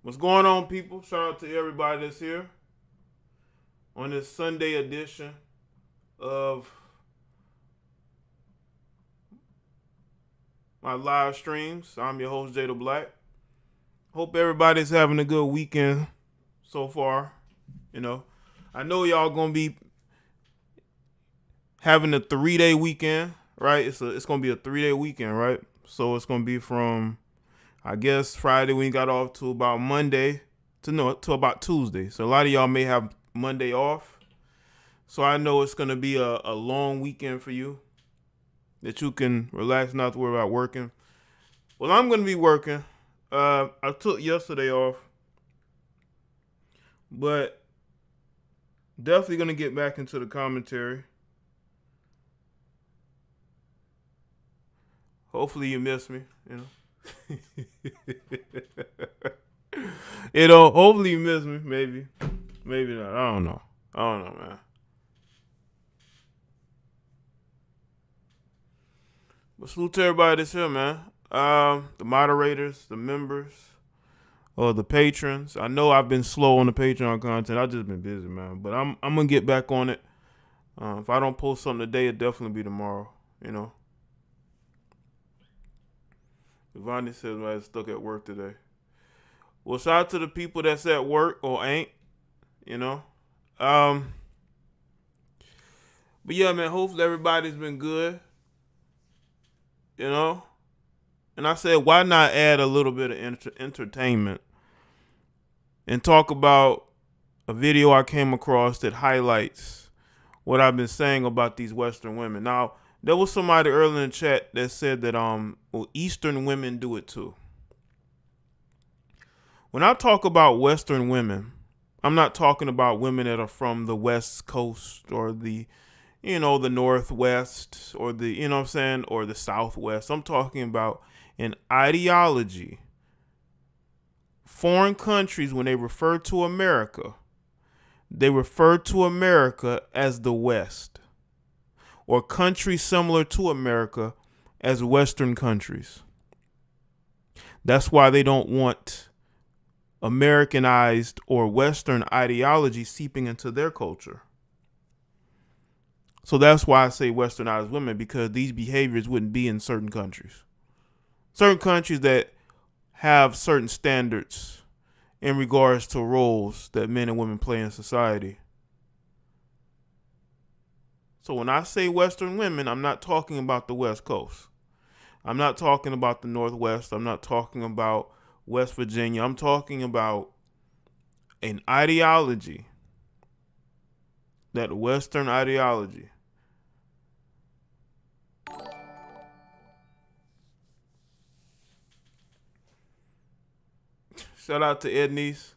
What's going on, people? Shout out to everybody that's here on this Sunday edition of my live streams. I'm your host, Jaye Black. Hope everybody's having a good weekend so far. I know y'all gonna be having a 3-day weekend, right? It's gonna be a 3-day weekend, right? So it's gonna be from, I guess, Friday when you got off to about Monday to about Tuesday. So a lot of y'all may have Monday off. So I know it's gonna be a long weekend for you that you can relax, not to worry about working. Well, I'm gonna be working. I took yesterday off, but definitely gonna get back into the commentary. Hopefully you miss me, hopefully you miss me, maybe. Maybe not. I don't know. Man. But salute to everybody that's here, man. The moderators, the members, or the patrons. I know I've been slow on the Patreon content. I've just been busy, man. But I'm gonna get back on it. If I don't post something today, it'll definitely be tomorrow. Devontae says I was stuck at work today. Well, shout out to the people that's at work or ain't. But yeah, man. Hopefully everybody's been good. And I said, why not add a little bit of entertainment and talk about a video I came across that highlights what I've been saying about these Western women. Now, there was somebody earlier in the chat that said that Eastern women do it too. When I talk about Western women, I'm not talking about women that are from the West Coast or the Northwest or or the Southwest. I'm talking about an ideology. Foreign countries, when they refer to America, they refer to America as the West, or countries similar to America as Western countries. That's why they don't want Americanized or Western ideology seeping into their culture. So that's why I say Westernized women, because these behaviors wouldn't be in certain countries. Certain countries that have certain standards in regards to roles that men and women play in society. So when I say Western women, I'm not talking about the West Coast. I'm not talking about the Northwest. I'm not talking about West Virginia. I'm talking about an ideology, that Western ideology. Shout out to Ednice.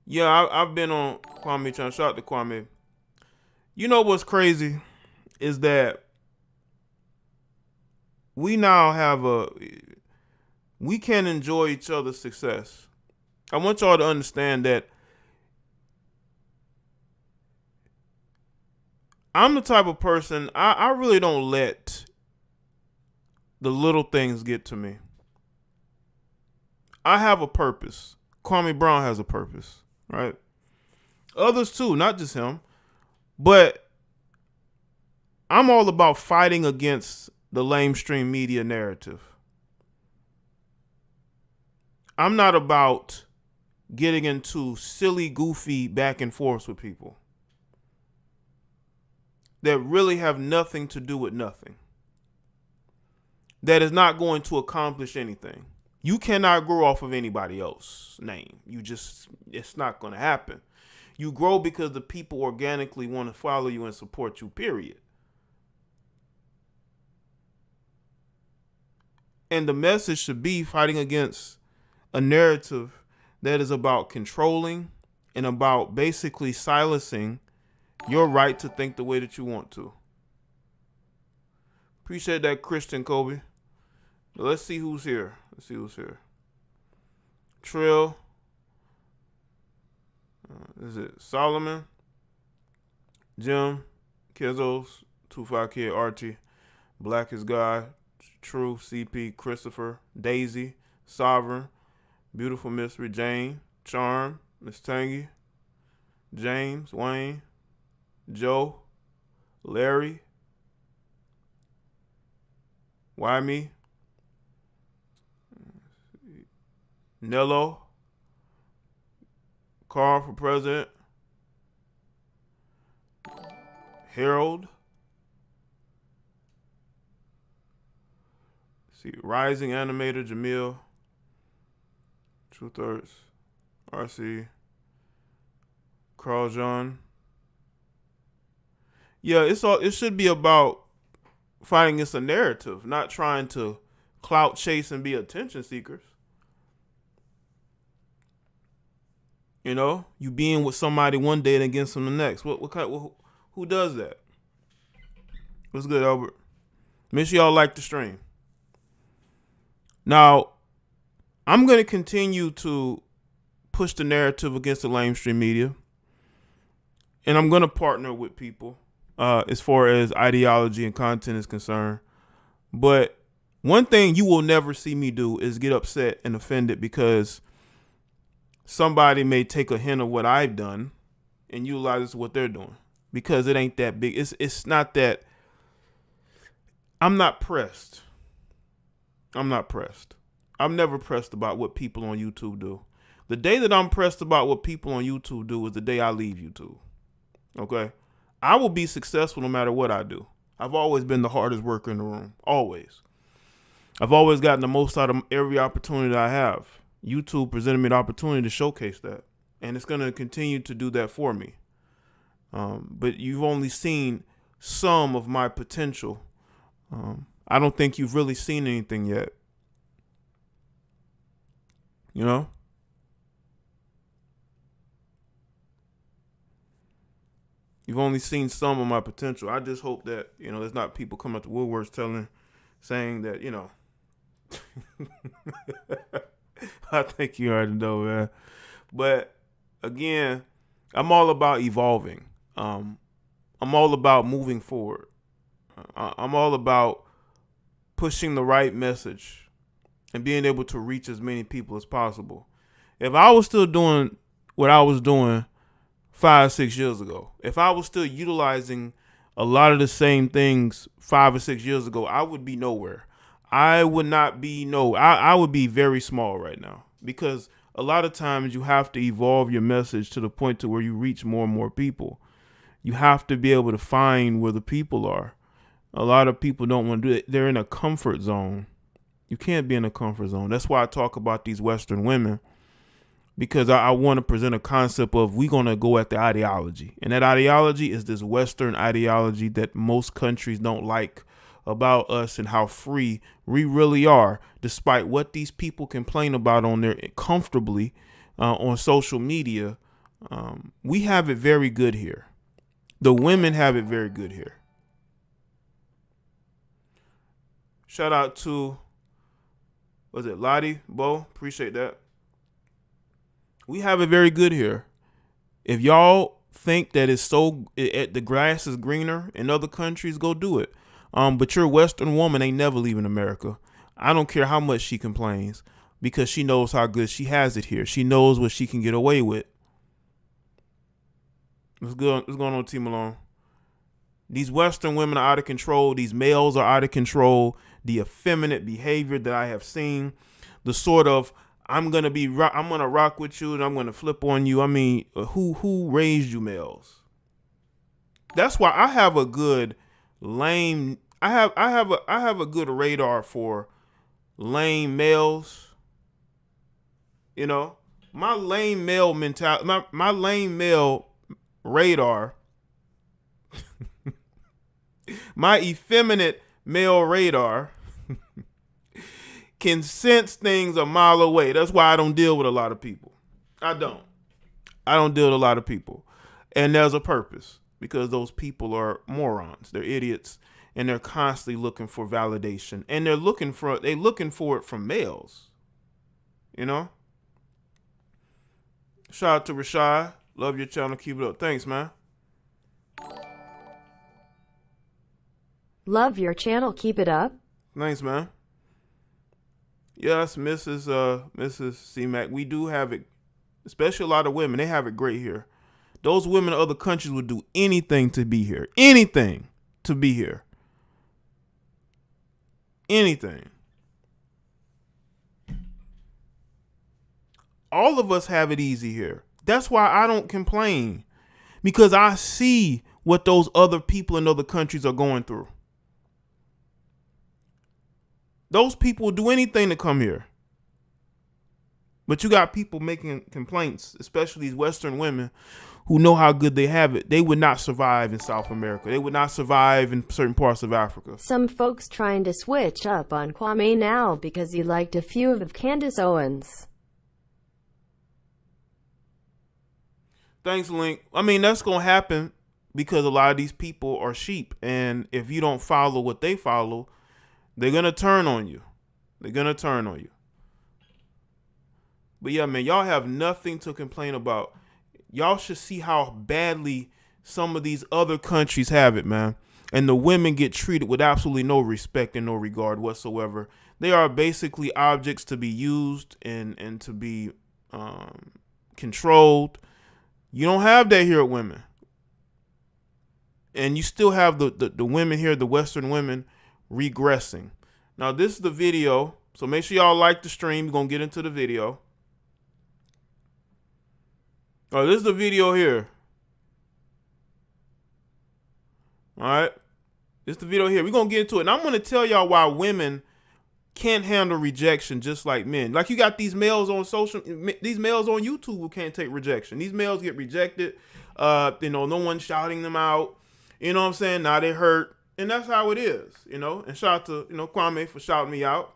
Yeah, I've been on Kwame Chan. Shout out to Kwame. You know what's crazy is that we now we can enjoy each other's success. I want y'all to understand that I'm the type of person, I really don't let the little things get to me. I have a purpose. Kwame Brown has a purpose, right? Others too, not just him. But I'm all about fighting against the lamestream media narrative. I'm not about getting into silly, goofy back and forth with people that really have nothing to do with nothing, that is not going to accomplish anything. You cannot grow off of anybody else's name. It's not going to happen. You grow because the people organically want to follow you and support you, period. And the message should be fighting against a narrative that is about controlling and about basically silencing your right to think the way that you want to. Appreciate that, Christian Kobe. Let's see who's here. Trill. Is it Solomon? Jim. Kizos. 25 Kid Archie. Black is God. True, CP, Christopher, Daisy, Sovereign, Beautiful Mystery, Jane, Charm, Miss Tangy, James, Wayne, Joe, Larry, Why Me, Nello, Carl for President, Harold, see, Rising Animator, Jamil, True Thirds, RC, Carl John. Yeah, it should be about fighting against a narrative, not trying to clout chase and be attention seekers. You know, you being with somebody one day and against them the next. Who does that? What's good, Albert? Make sure y'all like the stream. Now, I'm going to continue to push the narrative against the lamestream media. And I'm going to partner with people as far as ideology and content is concerned. But one thing you will never see me do is get upset and offended because somebody may take a hint of what I've done and utilize what they're doing. Because it ain't that big. It's not that. I'm not pressed. I'm never pressed about what people on YouTube do. The day that I'm pressed about what people on YouTube do is the day I leave YouTube. Okay? I will be successful no matter what I do. I've always been the hardest worker in the room. Always. I've always gotten the most out of every opportunity I have. YouTube presented me the opportunity to showcase that. And it's going to continue to do that for me. But you've only seen some of my potential. I don't think you've really seen anything yet. You know? You've only seen some of my potential. I just hope that, there's not people coming up to woodworks saying that, I think you already know, man. But again, I'm all about evolving. I'm all about moving forward. I'm all about pushing the right message and being able to reach as many people as possible. If I was still doing what I was doing 5-6 years ago, if I was still utilizing a lot of the same things 5 or 6 years ago, I would be nowhere. I would be very small right now, because a lot of times you have to evolve your message to the point to where you reach more and more people. You have to be able to find where the people are. A lot of people don't want to do it. They're in a comfort zone. You can't be in a comfort zone. That's why I talk about these Western women, because I want to present a concept of we're going to go at the ideology. And that ideology is this Western ideology that most countries don't like about us and how free we really are, despite what these people complain about on there comfortably on social media. We have it very good here. The women have it very good here. Shout out to, was it Lottie, Bo? Appreciate that. We have it very good here. If y'all think that the grass is greener in other countries, go do it. But your Western woman ain't never leaving America. I don't care how much she complains, because she knows how good she has it here. She knows what she can get away with. What's going on, T Malone? These Western women are out of control. These males are out of control. The effeminate behavior that I have seen, the sort of I'm gonna rock with you and I'm gonna flip on you. I mean, who raised you males? That's why I have a good lame. I have a good radar for lame males. My lame male mentality, my lame male radar, my effeminate male radar can sense things a mile away. That's why I don't deal with a lot of people. I don't deal with a lot of people. And there's a purpose, because those people are morons. They're idiots, and they're constantly looking for validation, and they're looking for it from males. Shout out to Rashad. Love your channel. Keep it up. Thanks, man. Love your channel. Keep it up. Thanks, man. Yes, Mrs. C-Mac, we do have it, especially a lot of women. They have it great here. Those women in other countries would do anything to be here. Anything to be here. Anything. All of us have it easy here. That's why I don't complain, because I see what those other people in other countries are going through. Those people will do anything to come here. But you got people making complaints, especially these Western women who know how good they have it. They would not survive in South America. They would not survive in certain parts of Africa. Some folks trying to switch up on Kwame now because he liked a few of Candace Owens. Thanks, Link. I mean, that's going to happen because a lot of these people are sheep. And if you don't follow what they follow, they're going to turn on you. They're going to turn on you. But yeah, man, y'all have nothing to complain about. Y'all should see how badly some of these other countries have it, man. And the women get treated with absolutely no respect and no regard whatsoever. They are basically objects to be used and to be controlled. You don't have that here with women. And you still have the women here, the Western women, regressing. Now, this is the video. So make sure y'all like the stream. We're going to get into the video. Oh, this is the video here. All right. This is the video here. We're going to get into it. And I'm going to tell y'all why women can't handle rejection just like men. Like, you got these males on these males on YouTube who can't take rejection. These males get rejected. No one shouting them out. You know what I'm saying? Now they hurt. And that's how it is, And shout out to, Kwame for shouting me out.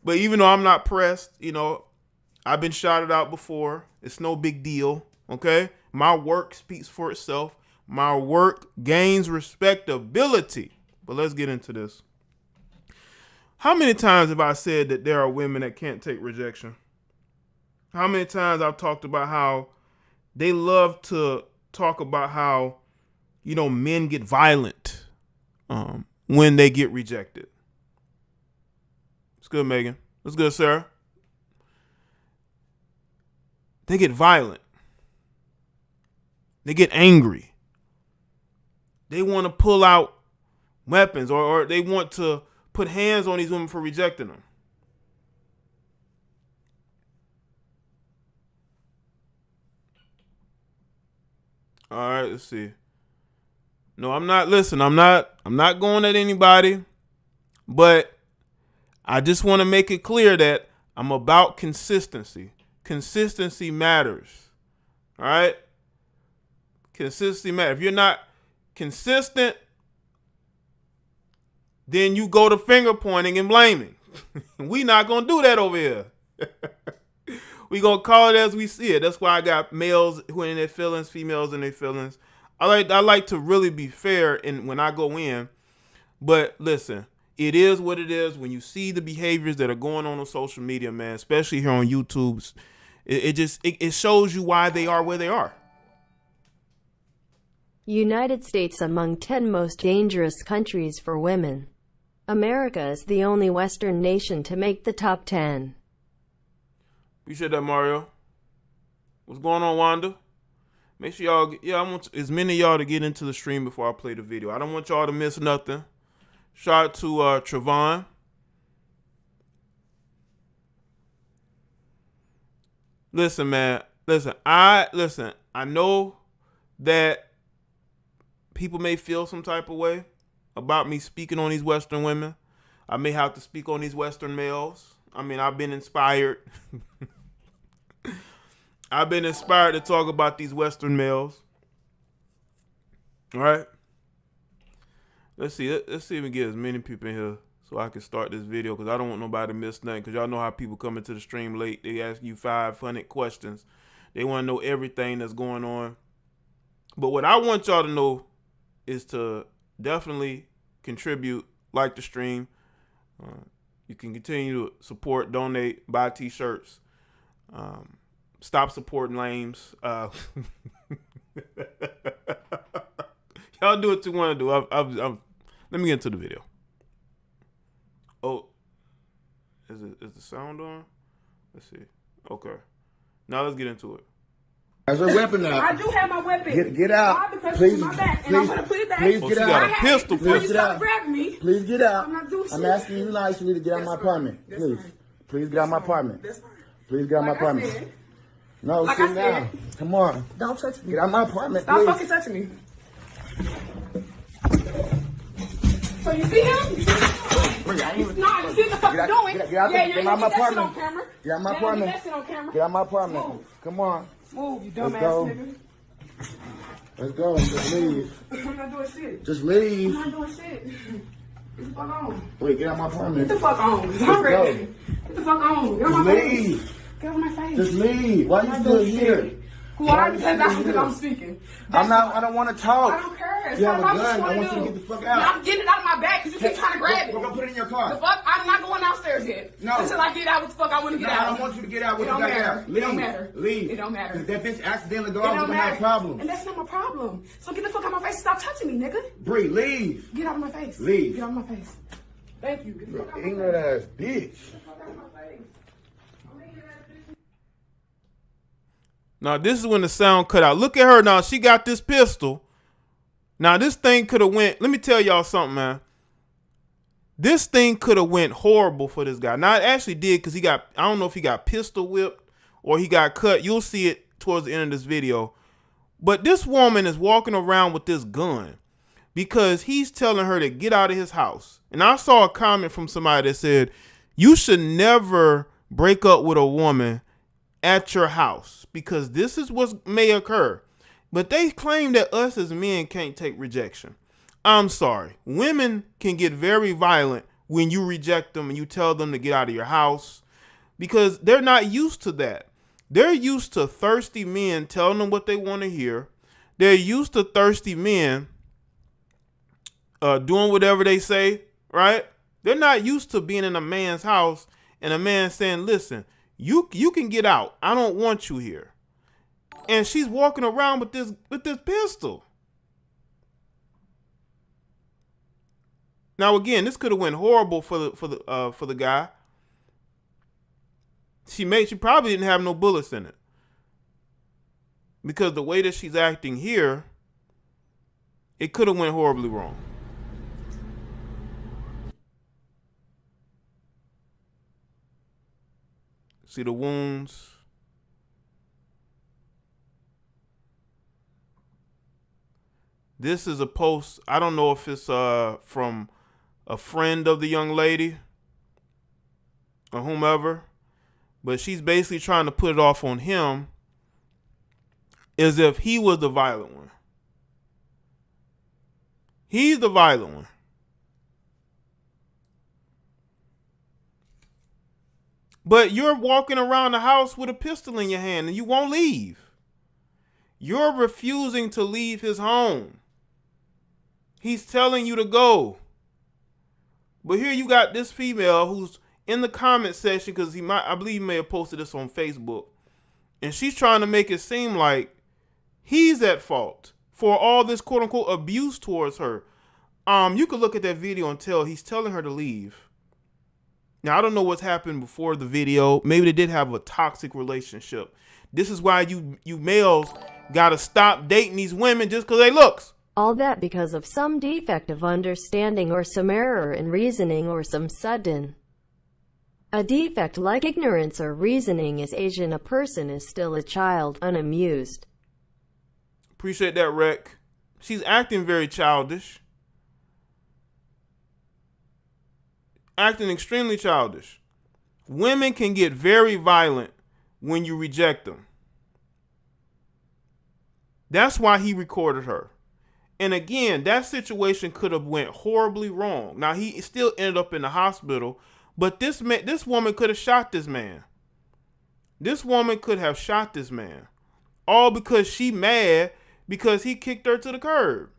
But even though I'm not pressed, I've been shouted out before. It's no big deal, okay? My work speaks for itself. My work gains respectability. But let's get into this. How many times have I said that there are women that can't take rejection? How many times I've talked about how they love to talk about how, men get violent when they get rejected. It's good, Megan. It's good, Sarah. They get violent. They get angry. They want to pull out weapons or they want to put hands on these women for rejecting them. All right, let's see. No, I'm not. Listen, I'm not going at anybody, but I just want to make it clear that I'm about consistency. Consistency matters. All right? Consistency matters. If you're not consistent, then you go to finger pointing and blaming. We not going to do that over here. We going to call it as we see it. That's why I got males who are in their feelings, females in their feelings. I like to really be fair when I go in. But listen, it is what it is. When you see the behaviors that are going on social media, man, especially here on YouTube, it shows you why they are where they are. United States among 10 most dangerous countries for women. America is the only Western nation to make the top 10. Appreciate that, Mario. What's going on, Wanda? Make sure y'all, I want as many of y'all to get into the stream before I play the video. I don't want y'all to miss nothing. Shout out to Trevon. Listen, man. I know that people may feel some type of way about me speaking on these Western women. I may have to speak on these Western males. I mean, I've been inspired. I've been inspired to talk about these Western males. All right. Let's see if we can get as many people in here so I can start this video, because I don't want nobody to miss nothing, because y'all know how people come into the stream late. They ask you 500 questions. They want to know everything that's going on. But what I want y'all to know is to definitely contribute, like the stream. You can continue to support, donate, buy t-shirts. Stop supporting lames. Y'all do what you want to do. Let me get into the video. Oh, is the sound on? Let's see. Okay. Now let's get into it. That's your weapon now. I do have my weapon. Get out. Please, my back, and I'm gonna put it back. Please Oh, get she out. got a pistol. Before you Please get start out. grabbing me. Please get out. I'm not doing shit. I'm asking you nicely to get out of my apartment. That's Please. fine. Please get out of my apartment. That's fine. Please get out of my Like I apartment. said, No, like sit I down. said. Come on. Don't touch me. Get out of my apartment, Stop please. fucking touching me. So you see him? You see him? Bring it. I ain't even- No, you see what the fuck you're doing? Get out yeah, get out of my that shit on apartment. camera. Get out of my Yeah, apartment. That shit on camera. Get out of my apartment. Move. Come on. Move, you Let's dumbass go. nigga. Let's go. Just leave. I'm not doing shit. Just I'm leave. not doing shit. Get the fuck on. Wait, get out of my Get apartment. the fuck on. I'm go. ready. Get the fuck on. Get on Just my face. leave. Get on my face. Just leave. Why I'm you not still doing here? shit. Why? Because I'm speaking. I'm not. I don't want to I talk. don't care. It's You have not a about gun. what I you want you wanna to do. get the fuck Yeah, out. I'm getting it out of my back because you keep trying to grab it. We're gonna put it in your The car. fuck? I'm not going downstairs yet. No. Until I get out what the fuck I want to get No, out. I don't want you to get out. It What you don't got matter. out? It Leave. don't matter. Leave. It don't matter. If that bitch accidentally go It off, don't we're gonna have matter. problems. And that's not my problem. So get the fuck out of my face and stop touching me, nigga. Bree, leave. Get out of my face. Leave. Get out of my face. Thank you. Get the fuck out of my Ignorant ass bitch. Get the fuck out of my face. I'm making that bitch. Now this is when the sound cut out. Look at her now. She got this pistol. Now this thing could have went. Let me tell y'all something, man. This thing could have went horrible for this guy. Now it actually did because he got. I don't know if he got pistol whipped or he got cut. You'll see it towards the end of this video. But this woman is walking around with this gun because he's telling her to get out of his house. And I saw a comment from somebody that said, "You should never break up with a woman at your house because this is what may occur." But they claim that us as men can't take rejection. I'm sorry. Women can get very violent when you reject them and you tell them to get out of your house because they're not used to that. They're used to thirsty men telling them what they want to hear. They're used to thirsty men doing whatever they say, right? They're not used to being in a man's house and a man saying, "Listen, you can get out. I don't want you here." And she's walking around with this pistol. Now again, this could have went horrible for the guy. She probably didn't have no bullets in it. Because the way that she's acting here, it could have went horribly wrong. See the wounds. This is a post. I don't know if it's from a friend of the young lady or whomever, but she's basically trying to put it off on him as if he was the violent one. He's the violent one. But you're walking around the house with a pistol in your hand and you won't leave. You're refusing to leave his home. He's telling you to go. But here you got this female who's in the comment section because I believe he may have posted this on Facebook. And she's trying to make it seem like he's at fault for all this quote unquote abuse towards her. You could look at that video and tell he's telling her to leave. Now, I don't know what's happened before the video. Maybe they did have a toxic relationship. This is why you males gotta stop dating these women just because they looks. All that because of some defect of understanding or some error in reasoning or some sudden. A defect like ignorance or reasoning is Asian. A person is still a child, unamused. Appreciate that, Rec. She's acting very childish. Acting extremely childish. Women can get very violent when you reject them. That's why he recorded her. And again, that situation could have went horribly wrong. Now, he still ended up in the hospital, but this woman could have shot this man. This woman could have shot this man. All because she mad because he kicked her to the curb.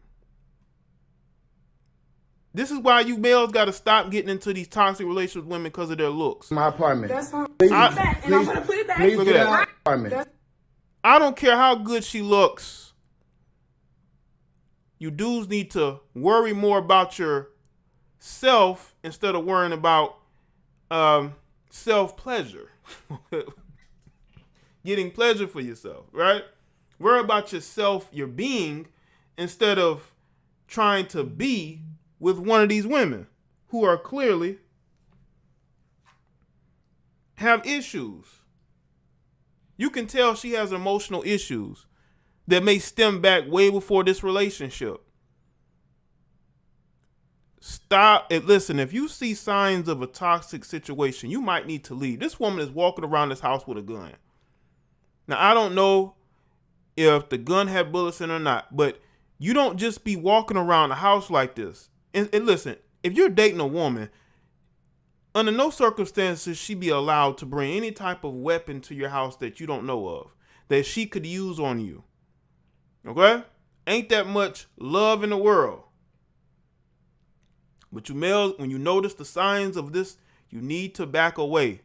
This is why you males got to stop getting into these toxic relationships with women because of their looks. My apartment. That's fine. Please, And I'm gonna put it back. please Look get at out of my apartment. I don't care how good she looks. You dudes need to worry more about yourself instead of worrying about self-pleasure. Getting pleasure for yourself, right? Worry about yourself, your being, instead of trying to be with one of these women who are clearly have issues. You can tell she has emotional issues that may stem back way before this relationship. Stop it. Listen, if you see signs of a toxic situation, you might need to leave. This woman is walking around this house with a gun. Now, I don't know if the gun had bullets in it or not, but you don't just be walking around the house like this. And listen, if you're dating a woman, under no circumstances she be allowed to bring any type of weapon to your house that you don't know of, that she could use on you. Okay? Ain't that much love in the world. But you males, when you notice the signs of this, you need to back away.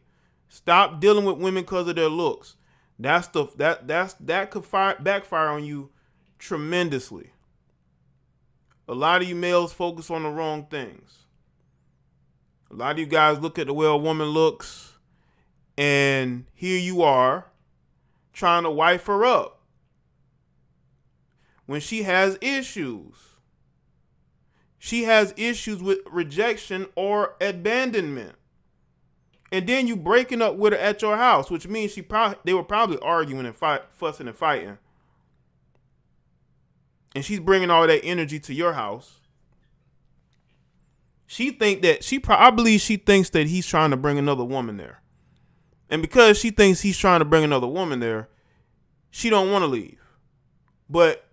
Stop dealing with women because of their looks. That could backfire on you tremendously. A lot of you males focus on the wrong things. A lot of you guys look at the way a woman looks, and here you are trying to wife her up when she has issues. She has issues with rejection or abandonment. And then you breaking up with her at your house, which means they were probably arguing and fussing and fighting. And she's bringing all that energy to your house. I believe she thinks that he's trying to bring another woman there. And because she thinks he's trying to bring another woman there, she don't want to leave. But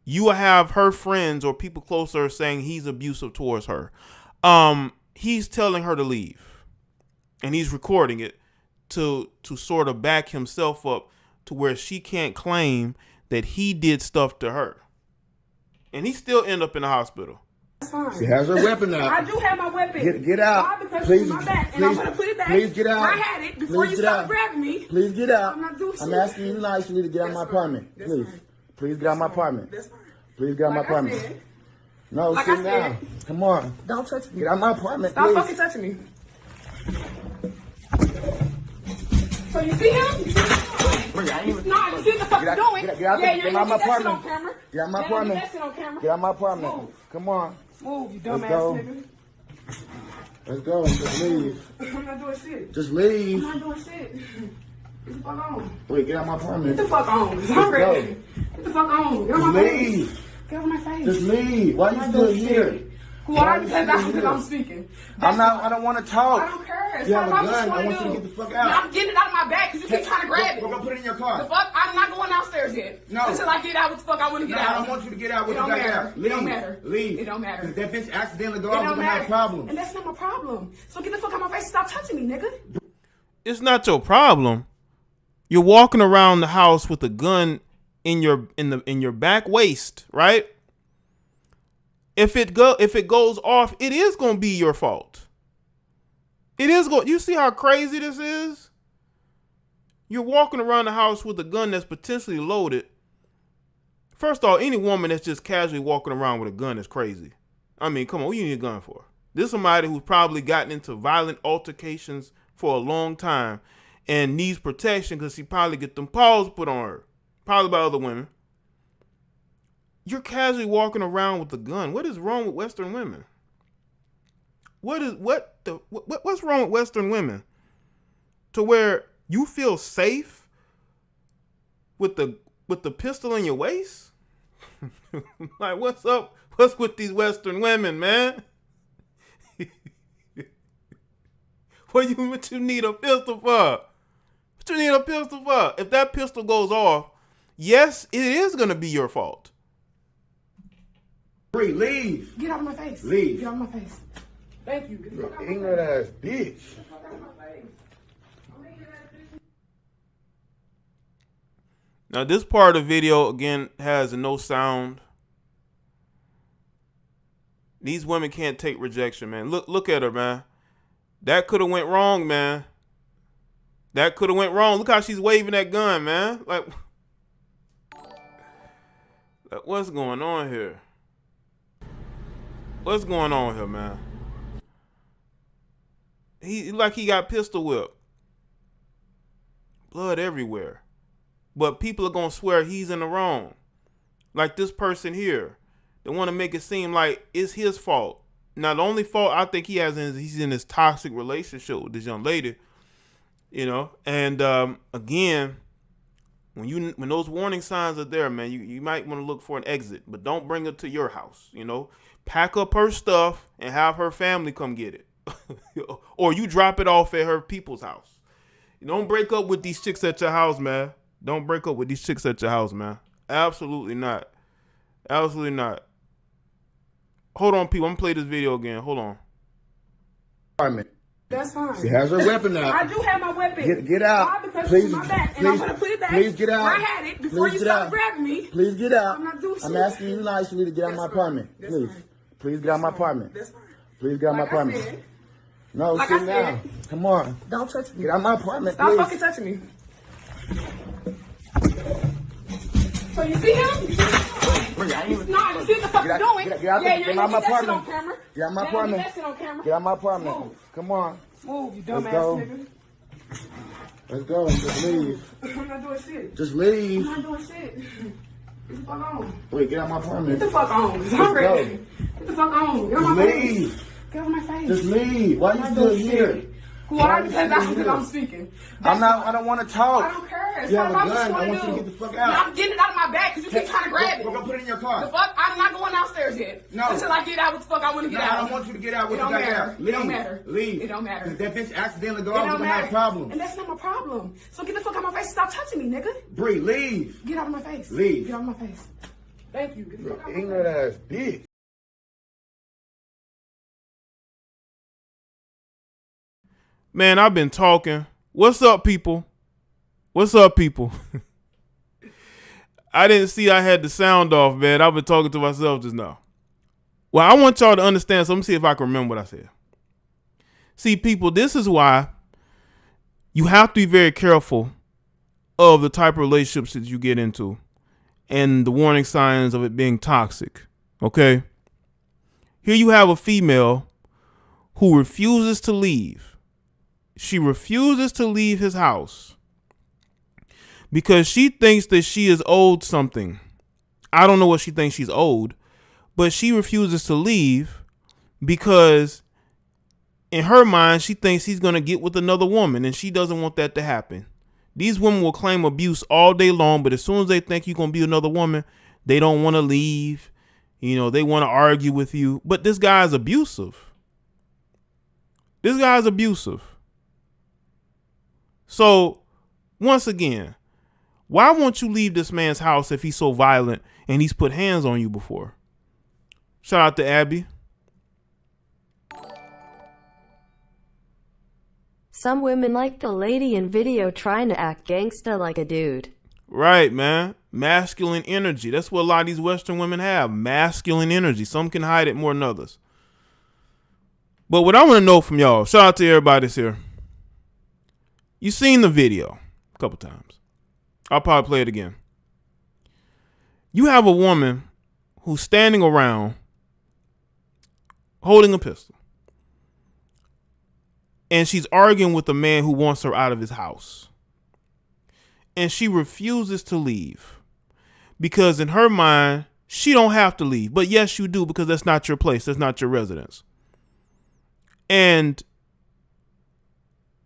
you will have her friends or people close to her saying he's abusive towards her. He's telling her to leave. And he's recording it to sort of back himself up to where she can't claim that he did stuff to her. And he still end up in the hospital. She has her weapon now. I do have my weapon. Get out. Why? Because Please, it's in my back. And please, I'm going to put it back. please get out. Where I had it before Please you get started out. grabbing me. Please get out. I'm not doing I'm shit. asking you nicely to get out of my apartment. That's Please. fine. Please get out of my apartment. That's fine. Please get out of my Like I apartment. said, No, like sit I down. said, Come on. don't touch me. Get out of my apartment, Stop please. fucking touching me. So you see him? Nah, you see what the fuck you're doing? Get out yeah, my that shit apartment. on camera. Get out of my Yeah, apartment. That shit on camera. Get out of my apartment. Move. Come on. Move, you Let's dumbass go. nigga. Let's go. Just leave. I'm not doing shit. Just I'm leave. not doing shit. Get the fuck on. Wait, get out of my Get apartment. the fuck on. I'm go. ready. Get the fuck on. Get on Just my face. leave. Get on my face. Just leave. Why I'm you not still doing here? shit. Why? Because I'm speaking. I don't want to talk. I don't care. It's You have a not what gun. you I wanna want you to do. get the fuck Yeah, out. I'm getting it out of my back because you keep trying to grab it. We're going to put it in your The car. fuck? I'm not going downstairs yet. No. Until I get out what the fuck I want to No, get out. I don't want you to get out. It What don't you got matter. out? It don't matter. Leave. It don't matter. If that bitch accidentally go It off, we're don't going to have matter. a problem. And that's not my problem. So get the fuck out of my face and stop touching me, nigga. It's not your problem. You're walking around the house with a gun in your back waist, right? If it goes off, it is gonna be your fault. It is going. You see how crazy this is? You're walking around the house with a gun that's potentially loaded. First of all, any woman that's just casually walking around with a gun is crazy. I mean, come on, what you need a gun for? This is somebody who's probably gotten into violent altercations for a long time and needs protection because she probably get them paws put on her, probably by other women. You're casually walking around with a gun. What is wrong with Western women? What's wrong with Western women to where you feel safe with the pistol in your waist? Like, what's up? What's with these Western women, man? What you need a pistol for? What you need a pistol for? If that pistol goes off, yes, it is gonna be your fault. Leave. Get out of my face. Leave. Get out of my face. Thank you. Get the fuck out of my Ignorant ass bitch. face. Get the fuck out of my face. I'm making that bitch. Now, this part of the video, again, has no sound. These women can't take rejection, man. Look at her, man. That could have went wrong, man. That could have went wrong. Look how she's waving that gun, man. Like, what's going on here? What's going on here, man? He got pistol whipped. Blood everywhere. But people are going to swear he's in the wrong. Like this person here. They want to make it seem like it's his fault. Now, the only fault I think he has is he's in this toxic relationship with this young lady. You know? And again, when those warning signs are there, man, you might want to look for an exit. But don't bring her to your house, you know? Pack up her stuff and have her family come get it. Or you drop it off at her people's house. You don't break up with these chicks at your house, man. Don't break up with these chicks at your house, man. Absolutely not. Absolutely not. Hold on, people. I'm going to play this video again. Hold on. That's fine. She has her weapon out. I do have my weapon. Get out. Why? Because Please, it's my back, and please, I'm gonna put it back. please get out. Where I had it before Please you get start out. grabbing me. Please get out. I'm not doing shit. I'm asking you nicely to get out of my apartment. That's Please. fine. Please get out of my apartment. That's fine. Please get out of my Like I apartment. said, No, like sit I down. said, Come on. don't touch me. Get out of my apartment, Stop please. fucking touching me. So you see him? No, you see what the fuck you're doing? Get out yeah, the- you get ain't out gonna my get that shit on apartment. camera. Get out of my You ain't gonna apartment. get that shit on camera. Get out of my apartment. Move. Come on. Move, you Let's dumbass go. nigga. Let's go. Just leave. I'm not doing shit. Just I'm leave. not doing shit. Get the fuck on. Wait, get out of my Get apartment. the fuck on. I'm go. ready. Get the fuck on. Get on Just my face. leave. Get on my face. Just leave. Why I'm you not still doing here? shit. Who are you? Because I'm speaking. I'm not. I don't want to talk. I don't care. It's You have not a about gun. what I you want you to want get to the fuck do. out. I'm getting it out of my bag because you keep trying to grab it. We're gonna put it in your The car. fuck? I'm not going downstairs yet. No. Until I get out what the fuck I want to No, get I out. don't want you to get out. It What don't you got matter. out? It don't matter. Leave. It don't matter. If that bitch accidentally go It out, we're don't gonna have matter. a problem. And that's not my problem. So get the fuck out of my face and stop touching me, nigga. Bree, leave. Get out of my face. Leave. Get out of my face. Thank you. Get the fuck out of my Ignorant face. ass bitch. Man, I've been talking. What's up, people? What's up, people? I didn't see I had the sound off, man. I've been talking to myself just now. Well, I want y'all to understand, so let me see if I can remember what I said. See, people, this is why you have to be very careful of the type of relationships that you get into and the warning signs of it being toxic, okay? Here you have a female who refuses to leave. She refuses to leave his house because she thinks that she is owed something. I don't know what she thinks she's owed, but she refuses to leave because in her mind, she thinks he's going to get with another woman, and she doesn't want that to happen. These women will claim abuse all day long, but as soon as they think you're going to be another woman, they don't want to leave. You know, they want to argue with you. But this guy is abusive. This guy is abusive. So, once again, why won't you leave this man's house if he's so violent and he's put hands on you before? Shout out to Abby. Some women like the lady in video trying to act gangsta like a dude. Right, man. Masculine energy. That's what a lot of these Western women have. Masculine energy. Some can hide it more than others. But what I want to know from y'all, shout out to everybody that's here. You've seen the video a couple times. I'll probably play it again. You have a woman who's standing around holding a pistol. And she's arguing with a man who wants her out of his house. And she refuses to leave. Because in her mind, she don't have to leave. But yes, you do, because that's not your place. That's not your residence. And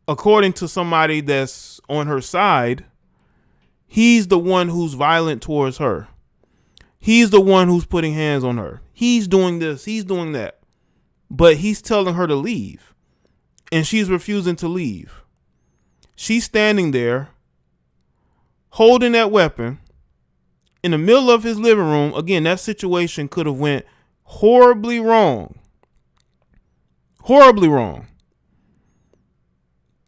according to somebody that's on her side, he's the one who's violent towards her. He's the one who's putting hands on her. He's doing this. He's doing that. But he's telling her to leave. And she's refusing to leave. She's standing there holding that weapon in the middle of his living room. Again, that situation could have went horribly wrong. Horribly wrong.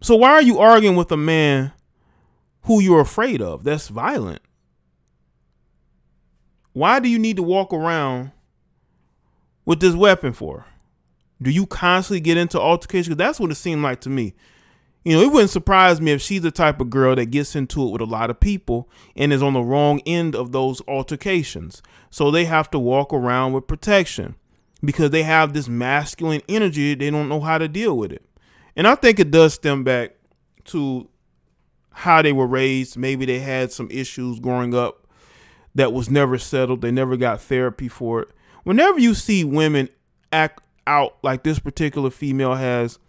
So why are you arguing with a man who you're afraid of? That's violent. Why do you need to walk around with this weapon for? Do you constantly get into altercations? Because that's what it seemed like to me. You know, it wouldn't surprise me if she's the type of girl that gets into it with a lot of people and is on the wrong end of those altercations. So they have to walk around with protection. because they have this masculine energy. They don't know how to deal with it. And I think it does stem back to how they were raised. Maybe they had some issues growing up that was never settled. They never got therapy for it. Whenever you see women act out like this particular female has,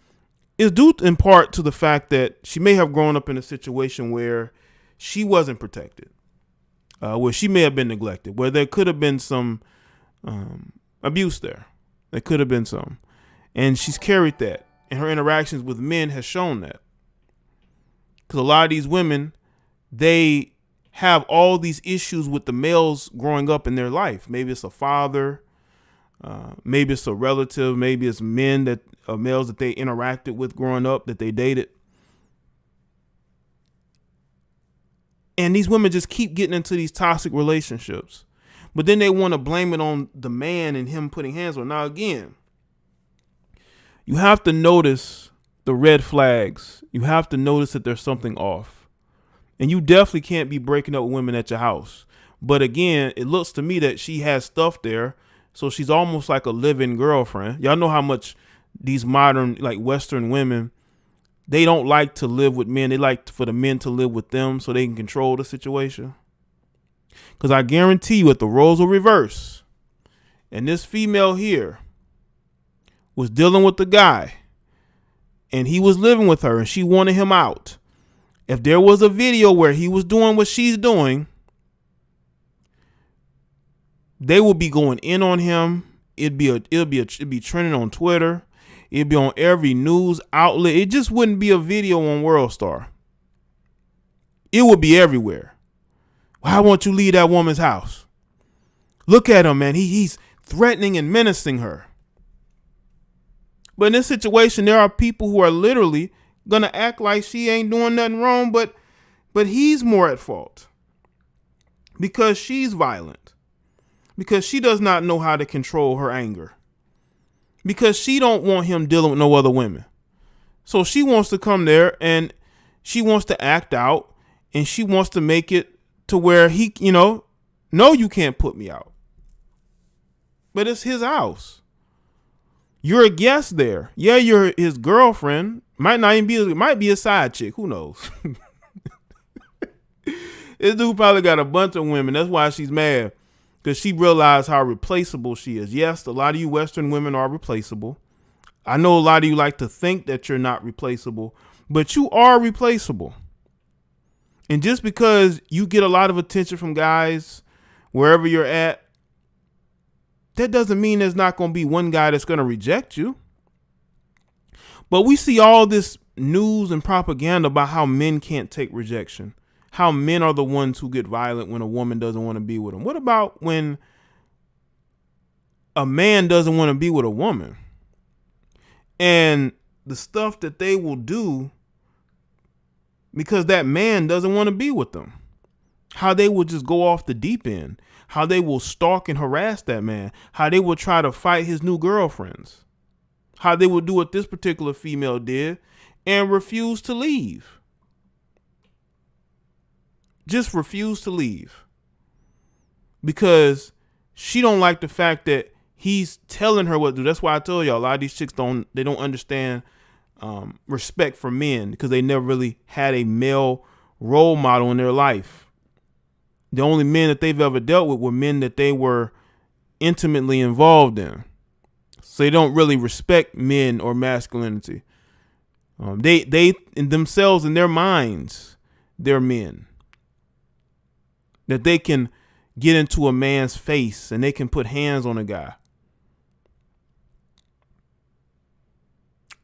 is due in part to the fact that she may have grown up in a situation where she wasn't protected, where she may have been neglected, where there could have been some abuse there. There could have been some. And she's carried that. And her interactions with men has shown that. Because a lot of these women, they have all these issues with the males growing up in their life. Maybe it's a father, maybe it's a relative, maybe it's men that males that they interacted with growing up, that they dated. And these women just keep getting into these toxic relationships. But then they want to blame it on the man and him putting hands on. Now, again, you have to notice the red flags. You have to notice that there's something off. And you definitely can't be breaking up with women at your house. But again, it looks to me that she has stuff there. So she's almost like a live-in girlfriend. Y'all know how much these modern, like Western women, they don't like to live with men. They like for the men to live with them so they can control the situation. Because I guarantee you, if the roles will reverse and this female here was dealing with the guy and he was living with her and she wanted him out, if there was a video where he was doing what she's doing, they will be going in on him. It'd be trending on Twitter. It'd be on every news outlet. It just wouldn't be a video on World Star. It would be everywhere. Why won't you leave that woman's house? Look at him, man. He's threatening and menacing her. But in this situation, there are people who are literally going to act like she ain't doing nothing wrong, but he's more at fault because she's violent, because she does not know how to control her anger, because she don't want him dealing with no other women. So she wants to come there and she wants to act out and she wants to make it to where he, no, you can't put me out. But it's his house. You're a guest there. Yeah, you're his girlfriend. Might not even be, it might be a side chick. Who knows? This dude probably got a bunch of women. That's why she's mad. Because she realized how replaceable she is. Yes, a lot of you Western women are replaceable. I know a lot of you like to think that you're not replaceable, but you are replaceable. And just because you get a lot of attention from guys wherever you're at, that doesn't mean there's not going to be one guy that's going to reject you. But we see all this news and propaganda about how men can't take rejection, how men are the ones who get violent when a woman doesn't want to be with them. What about when a man doesn't want to be with a woman and the stuff that they will do because that man doesn't want to be with them? How they will just go off the deep end, how they will stalk and harass that man, how they will try to fight his new girlfriends, how they will do what this particular female did and refuse to leave. Just refuse to leave because she don't like the fact that he's telling her what to do. That's why I told y'all a lot of these chicks don't understand respect for men because they never really had a male role model in their life. The only men that they've ever dealt with were men that they were intimately involved in. So they don't really respect men or masculinity. They in themselves, in their minds, they're men. That they can get into a man's face and they can put hands on a guy.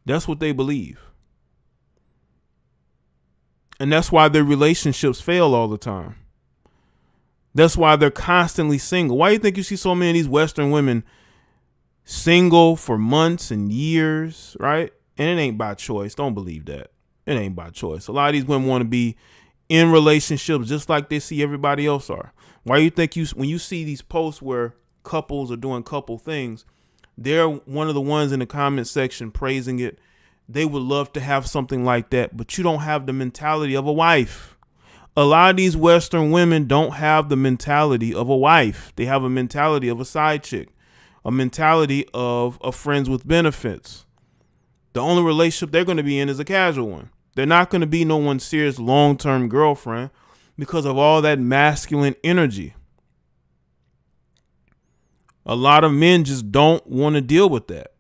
That's what they believe. And that's why their relationships fail all the time. That's why they're constantly single. Why do you think you see so many of these Western women single for months and years, right? And it ain't by choice. Don't believe that. It ain't by choice. A lot of these women want to be in relationships just like they see everybody else are. Why do you think when you see these posts where couples are doing couple things, they're one of the ones in the comment section praising it. They would love to have something like that, but you don't have the mentality of a wife. A lot of these Western women don't have the mentality of a wife. They have a mentality of a side chick. a mentality of friends with benefits. The only relationship they're going to be in is a casual one. They're not going to be no one's serious long-term girlfriend because of all that masculine energy. A lot of men just don't want to deal with that.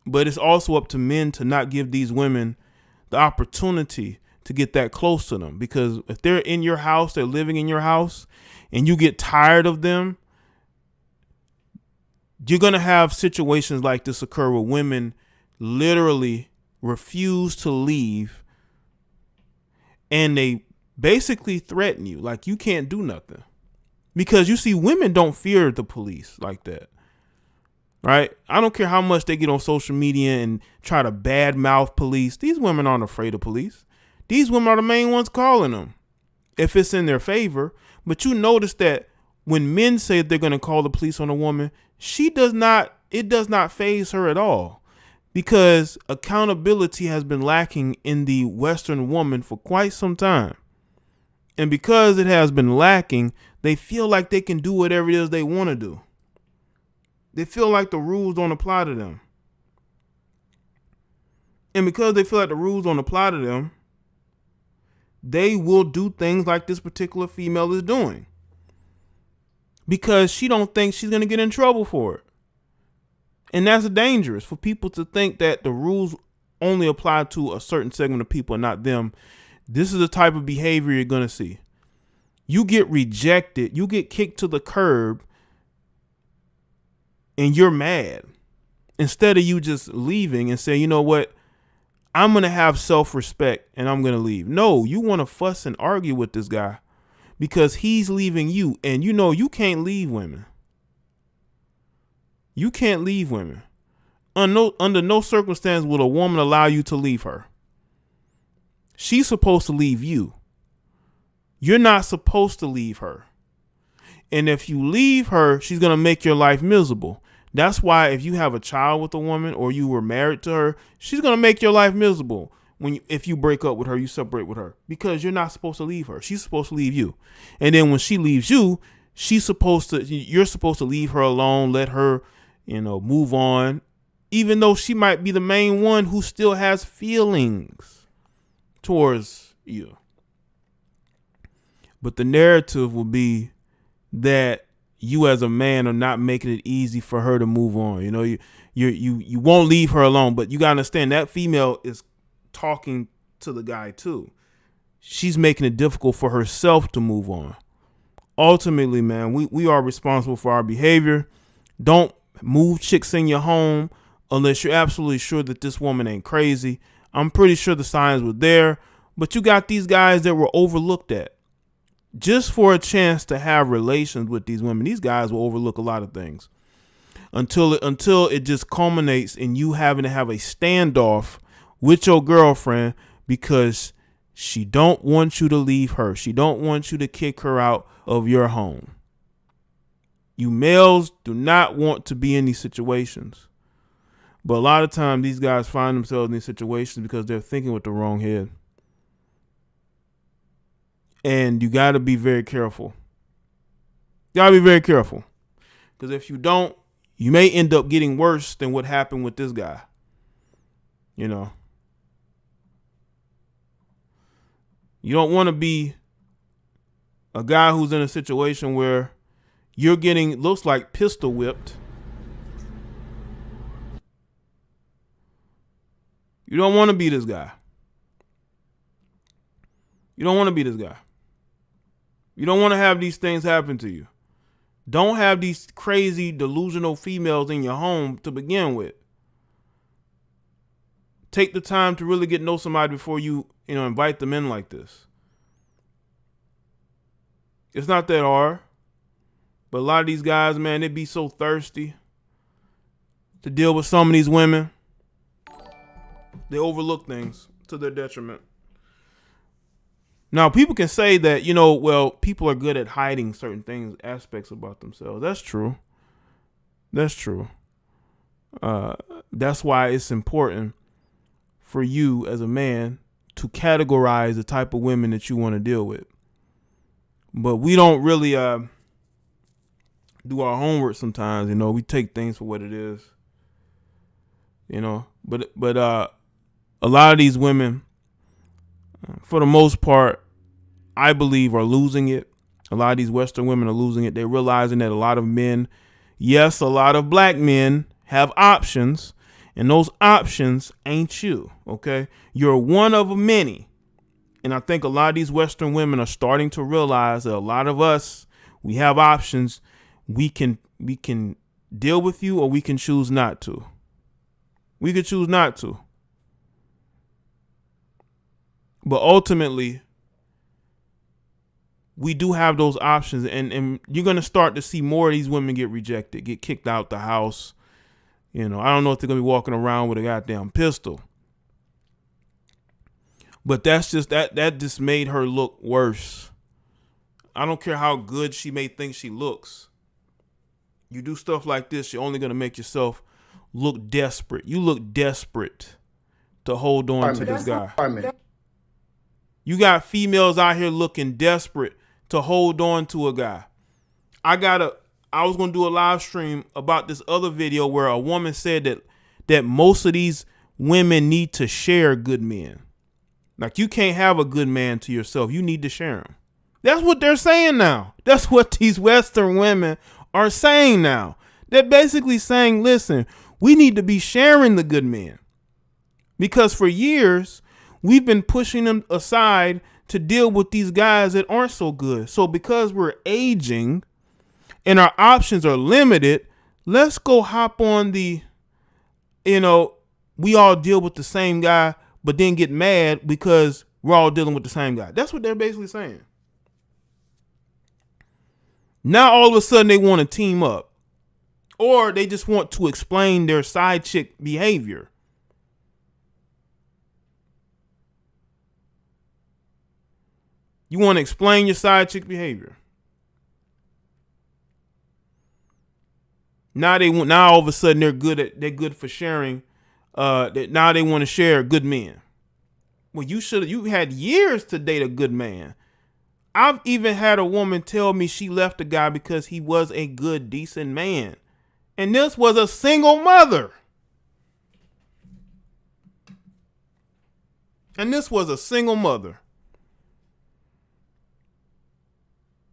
But it's also up to men to not give these women the opportunity to get that close to them. Because if they're in your house, they're living in your house, and you get tired of them, you're going to have situations like this occur where women literally refuse to leave, and they basically threaten you like you can't do nothing. Because you see, women don't fear the police like that, right? I don't care how much they get on social media and try to badmouth police. These women aren't afraid of police. These women are the main ones calling them if it's in their favor. But you notice that when men say they're going to call the police on a woman, it does not faze her at all, because accountability has been lacking in the Western woman for quite some time. And because it has been lacking, they feel like they can do whatever it is they want to do. They feel like the rules don't apply to them. And because they feel like the rules don't apply to them, they will do things like this particular female is doing, because she don't think she's going to get in trouble for it. And that's dangerous for people to think that the rules only apply to a certain segment of people and not them. This is the type of behavior you're going to see. You get rejected, you get kicked to the curb, and you're mad. Instead of you just leaving and say, you know what, I'm going to have self-respect and I'm going to leave. No, you want to fuss and argue with this guy because he's leaving you. And you know, you can't leave women. You can't leave women. Under no circumstance will a woman allow you to leave her. She's supposed to leave you. You're not supposed to leave her. And if you leave her, she's going to make your life miserable. That's why if you have a child with a woman or you were married to her, she's going to make your life miserable. If you break up with her, you separate with her, because you're not supposed to leave her. She's supposed to leave you. And then when she leaves you, you're supposed to leave her alone, let her, move on, even though she might be the main one who still has feelings towards you. But the narrative will be that you as a man are not making it easy for her to move on. You won't leave her alone, but you gotta understand that female is talking to the guy too. She's making it difficult for herself to move on. Ultimately, man, we are responsible for our behavior. Don't move chicks in your home unless you're absolutely sure that this woman ain't crazy. I'm pretty sure the signs were there, but you got these guys that were overlooked at. Just for a chance to have relations with these women, these guys will overlook a lot of things until it just culminates in you having to have a standoff with your girlfriend because she don't want you to leave her. She don't want you to kick her out of your home. You males do not want to be in these situations. But a lot of times these guys find themselves in these situations because they're thinking with the wrong head. And you got to be very careful. You got to be very careful. Because if you don't, you may end up getting worse than what happened with this guy. You don't want to be a guy who's in a situation where you're getting, looks like, pistol whipped. You don't want to be this guy. You don't want to be this guy. You don't want to have these things happen to you. Don't have these crazy, delusional females in your home to begin with. Take the time to really get to know somebody before you invite them in like this. It's not that hard. But a lot of these guys, man, they be so thirsty to deal with some of these women. They overlook things to their detriment. Now, people can say that, people are good at hiding certain things, aspects about themselves. That's true. That's true. That's why it's important for you as a man to categorize the type of women that you want to deal with. But we don't really do our homework sometimes. You know, we take things for what it is. You know, but a lot of these women, for the most part, I believe are losing it. A lot of these Western women are losing it. They're realizing that a lot of men, yes, a lot of black men have options, and those options ain't you. Okay, you're one of many. And I think a lot of these Western women are starting to realize that a lot of us, we have options. We can deal with you, or we can choose not to. We could choose not to. But ultimately, we do have those options, and you're going to start to see more of these women get rejected, get kicked out the house. You know, I don't know if they're going to be walking around with a goddamn pistol. But that's just that just made her look worse. I don't care how good she may think she looks. You do stuff like this, you're only going to make yourself look desperate. You look desperate to hold on to this guy. You got females out here looking desperate to hold on to a guy. I was going to do a live stream about this other video where a woman said that most of these women need to share good men. Like, you can't have a good man to yourself. You need to share him. That's what they're saying now. That's what these Western women are saying now. They're basically saying, listen, we need to be sharing the good men. Because for years, we've been pushing them aside to deal with these guys that aren't so good. So because we're aging and our options are limited, let's go hop on we all deal with the same guy, but then get mad because we're all dealing with the same guy. That's what they're basically saying. Now all of a sudden they want to team up, or they just want to explain their side chick behavior. You want to explain your side chick behavior. Now all of a sudden they're good for sharing. Now they want to share good men. Well, you had years to date a good man. I've even had a woman tell me she left a guy because he was a good, decent man. And this was a single mother.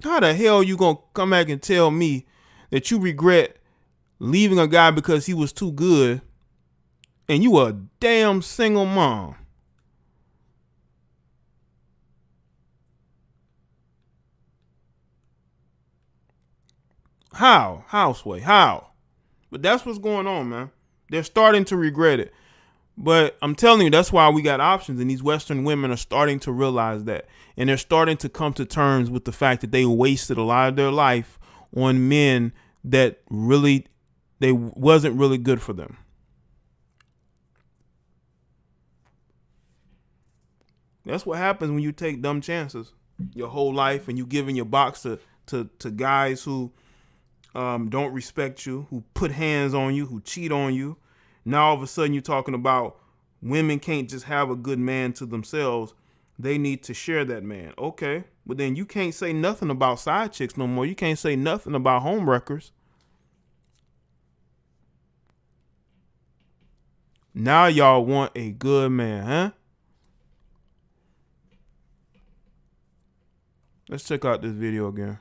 How the hell you gonna come back and tell me that you regret leaving a guy because he was too good, and you a damn single mom? How, Sway? How? But that's what's going on, man. They're starting to regret it. But I'm telling you, that's why we got options, and these Western women are starting to realize that. And they're starting to come to terms with the fact that they wasted a lot of their life on men that really, they wasn't really good for them. That's what happens when you take dumb chances your whole life, and you giving your box to guys who don't respect you, who put hands on you, who cheat on you. Now all of a sudden you're talking about women can't just have a good man to themselves. They need to share that man. Okay, but then you can't say nothing about side chicks no more. You can't say nothing about homewreckers. Now y'all want a good man, huh? Let's check out this video again.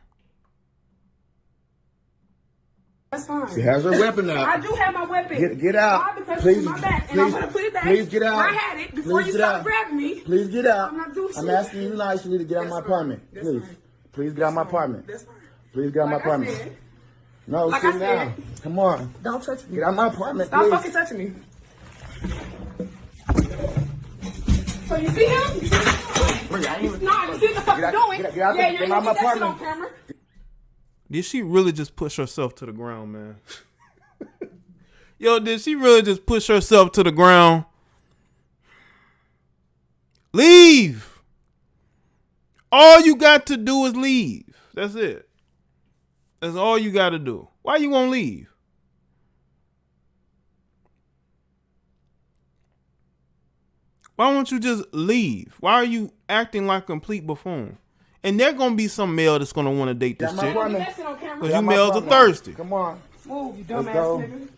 That's fine. She has her weapon out. I do have my weapon. Get out. Why? Because Please, it's my back, and please, I'm gonna put it back. please get out. Where I had it before Please you get started out. grabbing me. Please get out. I'm not doing shit. I'm asking you nicely to get out of my apartment. That's Please. fine. Please get out of my apartment. That's fine. Please get out of my Like I apartment. said, No, like sit I down. said, Come on. don't touch me. Get out of my apartment, Stop please. fucking touching me. So you see him? He's not. You see what the fuck Get you're out- doing? get out- Yeah, get you ain't out gonna my get that shit on apartment. camera. Did she really just push herself to the ground, man? Yo, did she really just push herself to the ground? Leave. All you got to do is leave. That's it. That's all you got to do. Why you won't leave? Why won't you just leave? Why are you acting like a complete buffoon? And there gonna be some male that's gonna want to date this Got my chick. apartment. That shit on camera. Because you males are thirsty. Come on. Move, you Let's dumbass go. nigga.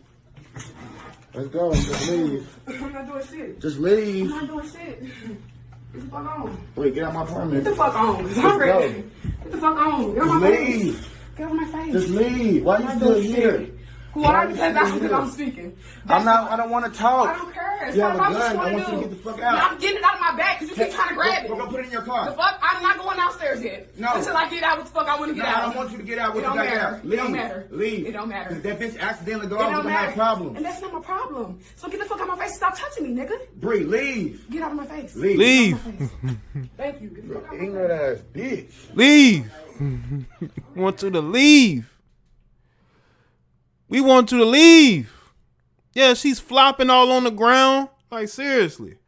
Let's go. Just leave. I'm not doing shit. Just I'm leave. not doing shit. Get the fuck on. Wait, get out my Get apartment. the fuck on. I'm go. ready. Get the fuck on. Get on Just my face. leave. Get on my face. Just leave. Why I'm you not still doing here? shit. Who are you? Because I'm speaking. I'm not. I don't want to talk. I don't care. It's You have not a about what gun. I you want you to want get to the do. fuck out. I'm getting it out of my bag because you keep trying to grab it. We're gonna put it in your The car. fuck? I'm not going downstairs yet. No. Until I get out what the fuck I want to No, get I out. don't want you to get out. It What you don't got matter. out? It Leave. don't matter. Leave. It don't matter. If that bitch accidentally go It out, we're don't gonna have matter. problems. And that's not my problem. So get the fuck out of my face and stop touching me, nigga. Bree, leave. Get out of my face. Leave. Leave. Get out of my face. Thank you. Get the fuck out of my Ignorant ass bitch. Leave. Want you to leave. We want you to leave. Yeah, she's flopping all on the ground. Like, seriously.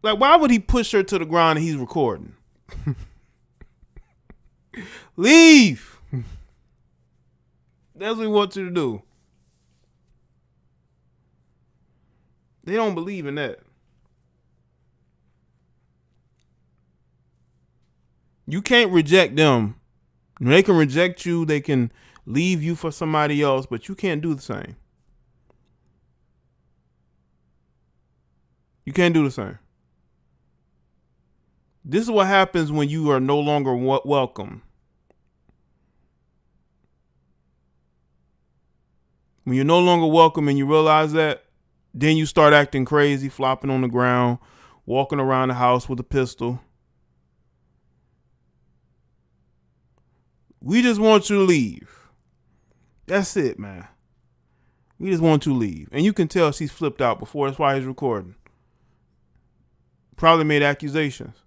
Like, why would he push her to the ground and he's recording? Leave. That's what we want you to do. They don't believe in that. You can't reject them. They can reject you. They can leave you for somebody else, but you can't do the same. You can't do the same. This is what happens when you are no longer welcome. When you're no longer welcome and you realize that, then you start acting crazy, flopping on the ground, walking around the house with a pistol. We just want you to leave. That's it, man. We just want you to leave. And you can tell she's flipped out before. That's why he's recording. Probably made accusations.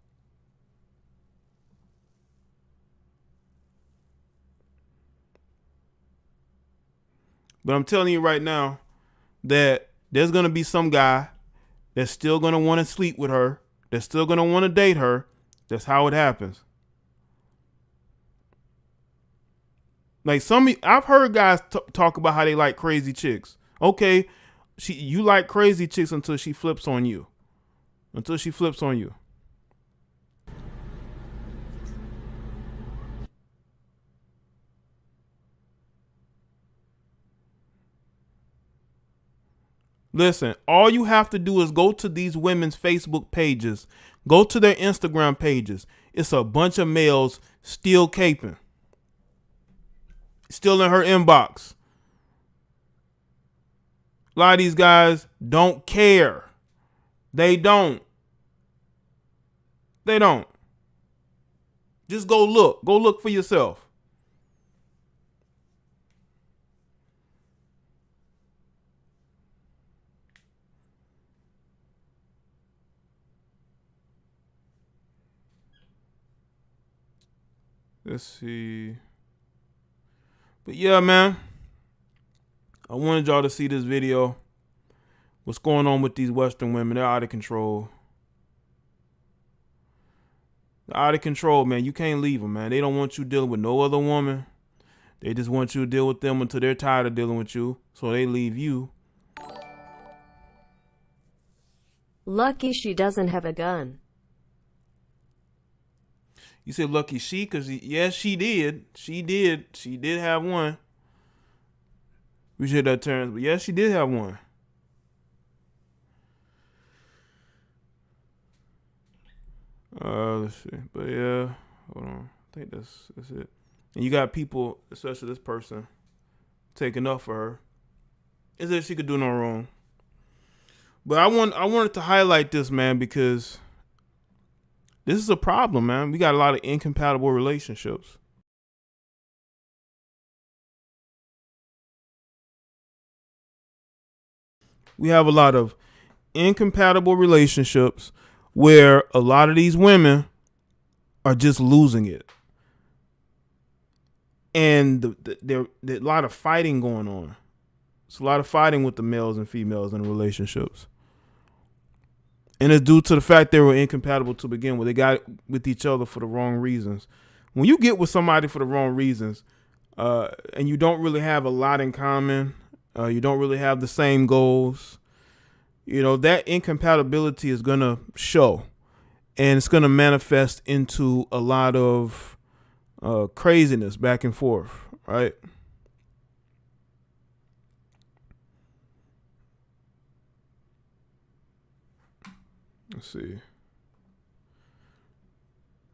But I'm telling you right now that there's going to be some guy that's still going to want to sleep with her. That's still going to want to date her. That's how it happens. Like I've heard guys talk about how they like crazy chicks. Okay, you like crazy chicks until she flips on you. Until she flips on you. Listen, all you have to do is go to these women's Facebook pages. Go to their Instagram pages. It's a bunch of males still caping. Still in her inbox. A lot of these guys don't care. They don't. They don't. Just go look. Go look for yourself. Let's see. But yeah, man. I wanted y'all to see this video. What's going on with these Western women? They're out of control. They're out of control, man. You can't leave them, man. They don't want you dealing with no other woman. They just want you to deal with them until they're tired of dealing with you. So they leave you. Lucky she doesn't have a gun. You said lucky she, because yes, she did. She did. She did have one. We should have terms, but yes, she did have one. Let's see. But yeah, hold on. I think that's it. And you got people, especially this person, taking up for her. As if she could do no wrong. But I wanted to highlight this, man, because this is a problem, man. We got a lot of incompatible relationships. We have a lot of incompatible relationships where a lot of these women are just losing it. And there's a lot of fighting going on. It's a lot of fighting with the males and females in relationships. And it's due to the fact they were incompatible to begin with. They got with each other for the wrong reasons. When you get with somebody for the wrong reasons, and you don't really have a lot in common, you don't really have the same goals, you know, that incompatibility is going to show. and it's going to manifest into a lot of craziness back and forth, right? Let's see.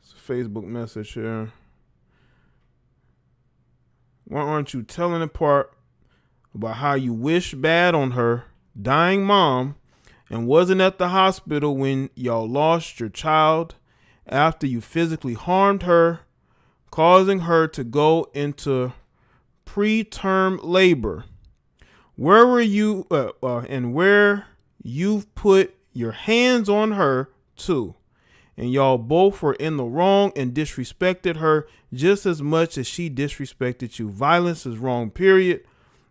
It's a Facebook message here. Why aren't you telling the part about how you wish bad on her dying mom and wasn't at the hospital when y'all lost your child after you physically harmed her, causing her to go into preterm labor? Where were you and where you've put your hands on her too? And y'all both were in the wrong and disrespected her just as much as she disrespected you. Violence is wrong, period.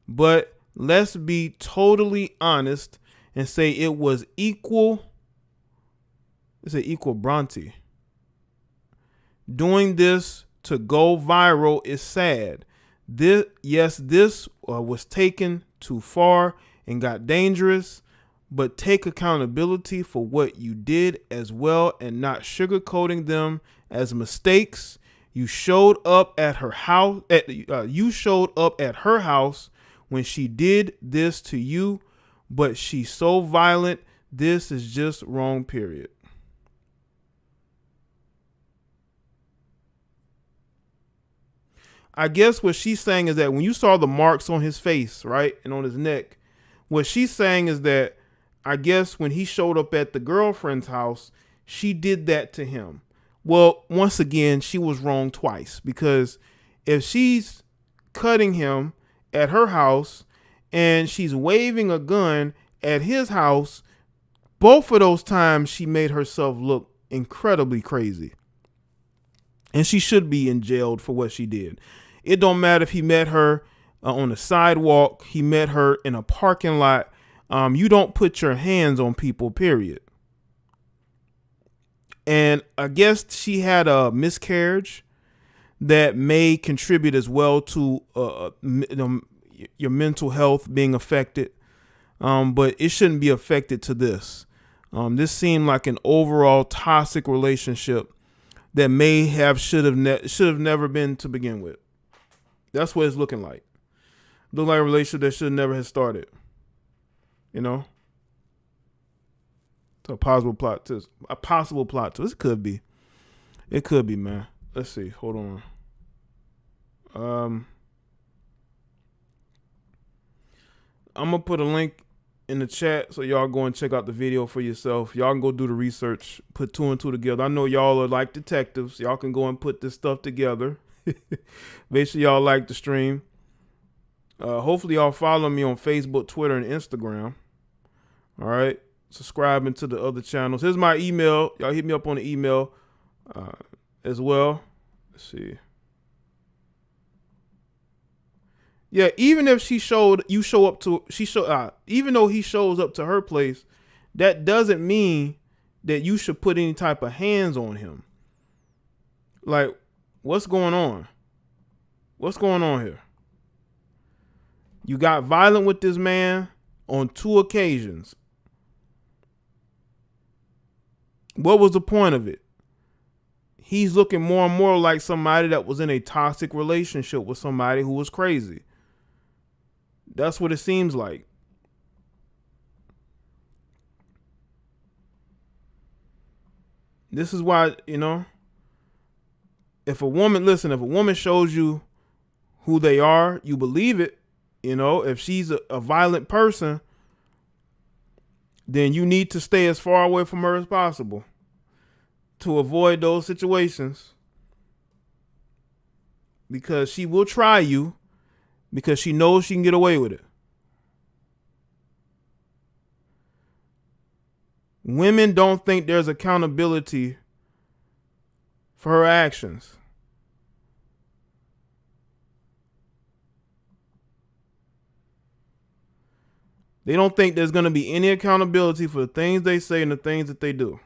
But let's be totally honest and say it was equal. It's an equal Bronte. Doing this to go viral is sad. This was taken too far and got dangerous. But take accountability for what you did as well and not sugarcoating them as mistakes. You showed up at her house. You showed up at her house when she did this to you, but she's so violent. This is just wrong, period. I guess what she's saying is that when you saw the marks on his face, right, and on his neck, what she's saying is that I guess when he showed up at the girlfriend's house, she did that to him. Well, once again, she was wrong twice, because if she's cutting him at her house and she's waving a gun at his house, both of those times she made herself look incredibly crazy. And she should be in jail for what she did. It don't matter if he met her on the sidewalk, he met her in a parking lot. You don't put your hands on people, period. And I guess she had a miscarriage that may contribute as well to your mental health being affected. But it shouldn't be affected to this. This seemed like an overall toxic relationship that should have never been to begin with. That's what it's looking like. Look like a relationship that should never have started. You know, to a possible plot twist. It could be. It could be, man. Let's see. Hold on. I'm gonna put a link in the chat so y'all go and check out the video for yourself. Y'all can go do the research, put two and two together. I know y'all are like detectives. Y'all can go and put this stuff together. Make sure y'all like the stream. Hopefully y'all follow me on Facebook, Twitter, and Instagram. All right. Subscribing to the other channels. Here's my email. Y'all hit me up on the email as well. Let's see. Yeah, even if even though he shows up to her place, that doesn't mean that you should put any type of hands on him. Like, what's going on? What's going on here? You got violent with this man on 2 occasions. What was the point of it? He's looking more and more like somebody that was in a toxic relationship with somebody who was crazy. That's what it seems like. This is why, if a woman shows you who they are, you believe it. If she's a violent person, then you need to stay as far away from her as possible to avoid those situations, because she will try you because she knows she can get away with it. Women don't think there's accountability for her actions. They don't think there's going to be any accountability for the things they say and the things that they do.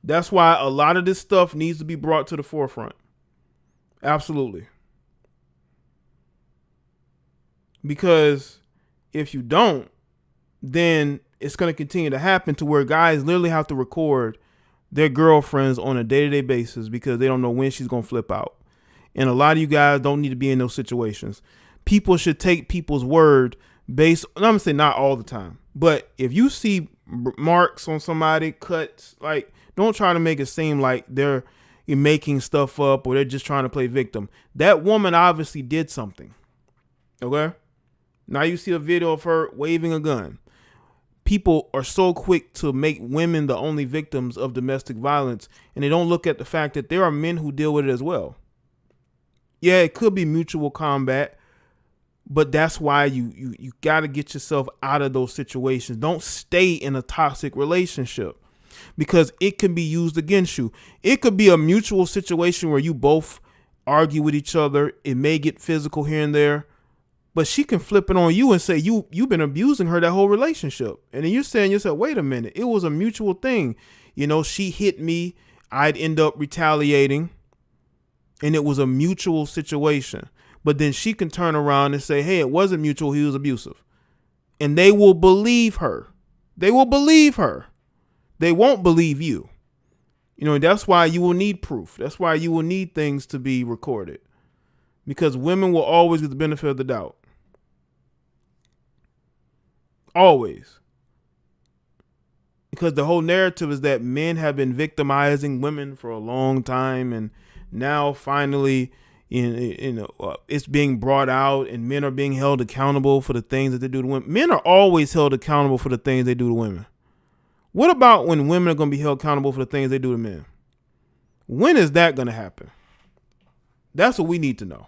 That's why a lot of this stuff needs to be brought to the forefront. Absolutely. Because if you don't, then it's going to continue to happen to where guys literally have to record their girlfriends on a day-to-day basis because they don't know when she's going to flip out. And a lot of you guys don't need to be in those situations. People should take people's word based, I'm going to say not all the time, but if you see marks on somebody, cuts, like, don't try to make it seem like they're making stuff up or they're just trying to play victim. That woman obviously did something. Okay? Now you see a video of her waving a gun. People are so quick to make women the only victims of domestic violence, and they don't look at the fact that there are men who deal with it as well. Yeah, it could be mutual combat, but that's why you got to get yourself out of those situations. Don't stay in a toxic relationship because it can be used against you. It could be a mutual situation where you both argue with each other. It may get physical here and there, but she can flip it on you and say you've been abusing her that whole relationship. And then you're saying to yourself, wait a minute, it was a mutual thing. You know, she hit me, I'd end up retaliating, and it was a mutual situation. But then she can turn around and say, hey, it wasn't mutual, he was abusive. And they will believe her. They will believe her. They won't believe you. You know, that's why you will need proof. That's why you will need things to be recorded. Because women will always get the benefit of the doubt. Always. Because the whole narrative is that men have been victimizing women for a long time, and now finally, it's being brought out, and men are being held accountable for the things that they do to women. Men are always held accountable for the things they do to women. What about when women are going to be held accountable for the things they do to men? When is that going to happen? That's what we need to know.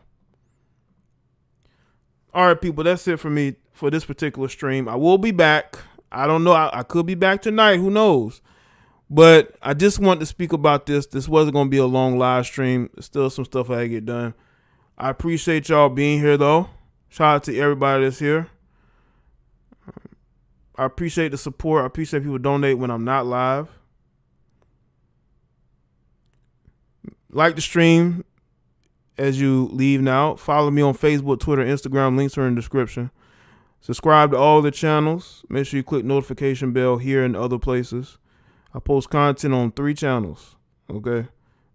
All right, people, that's it for me for this particular stream. I will be back. I don't know. I could be back tonight. Who knows? But I just want to speak about this. This wasn't going to be a long live stream. There's still some stuff I had to get done. I appreciate y'all being here, though. Shout out to everybody that's here. I appreciate the support. I appreciate people donate when I'm not live. Like the stream as you leave now. Follow me on Facebook, Twitter, Instagram. Links are in the description. Subscribe to all the channels. Make sure you click notification bell here and other places. I post content on 3 channels. Okay.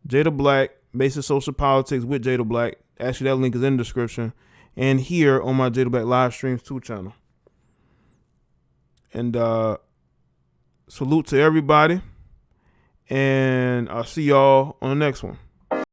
Jaye Black, Basic Social Politics with Jaye Black. Actually, that link is in the description. And here on my Jaye Black Livestreams 2 channel. And salute to everybody. And I'll see y'all on the next one.